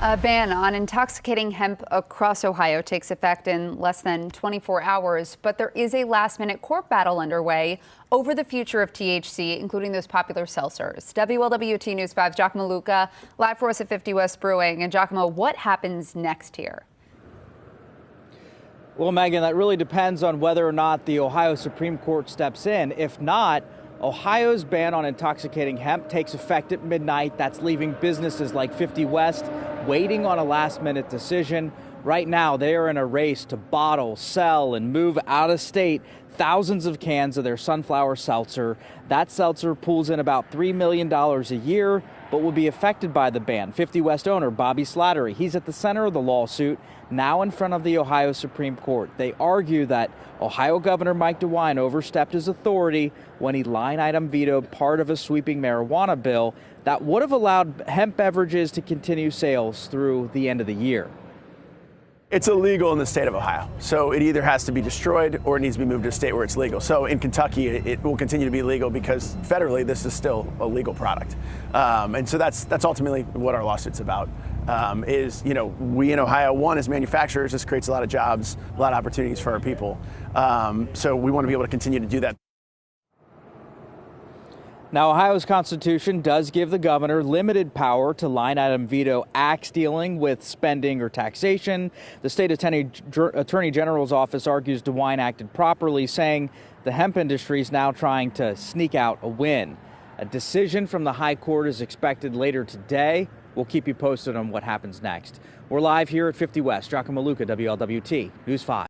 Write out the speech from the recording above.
A ban on intoxicating hemp across Ohio takes effect in less than 24 hours, but there is a last-minute court battle underway over the future of THC, including those popular seltzers. WLWT News 5's Giacomo Luca live for us at 50 West Brewing. And Giacomo, what happens next here? Well, Megan, that really depends on whether or not the Ohio Supreme Court steps in. If not, Ohio's ban on intoxicating hemp takes effect at midnight. That's leaving businesses like 50 West waiting on a last-minute decision. Right now, they are in a race to bottle, sell, and move out of state thousands of cans of their sunflower seltzer. That seltzer pulls in about $3 million a year, but will be affected by the ban. 50 West owner Bobby Slattery, he's at the center of the lawsuit, now in front of the Ohio Supreme Court. They argue that Ohio Governor Mike DeWine overstepped his authority when he line-item vetoed part of a sweeping marijuana bill that would have allowed hemp beverages to continue sales through the end of the year. It's illegal in the state of Ohio, so it either has to be destroyed or it needs to be moved to a state where it's legal. So in Kentucky, it will continue to be legal because federally this is still a legal product. And so that's ultimately what our lawsuit's about. We in Ohio, one, as manufacturers, this creates a lot of jobs, a lot of opportunities for our people. So we want to be able to continue to do that. Now, Ohio's Constitution does give the governor limited power to line-item veto acts dealing with spending or taxation. The state attorney general's office argues DeWine acted properly, saying the hemp industry is now trying to sneak out a win. A decision from the high court is expected later today. We'll keep you posted on what happens next. We're live here at 50 West. Giacomo Luca, WLWT News 5.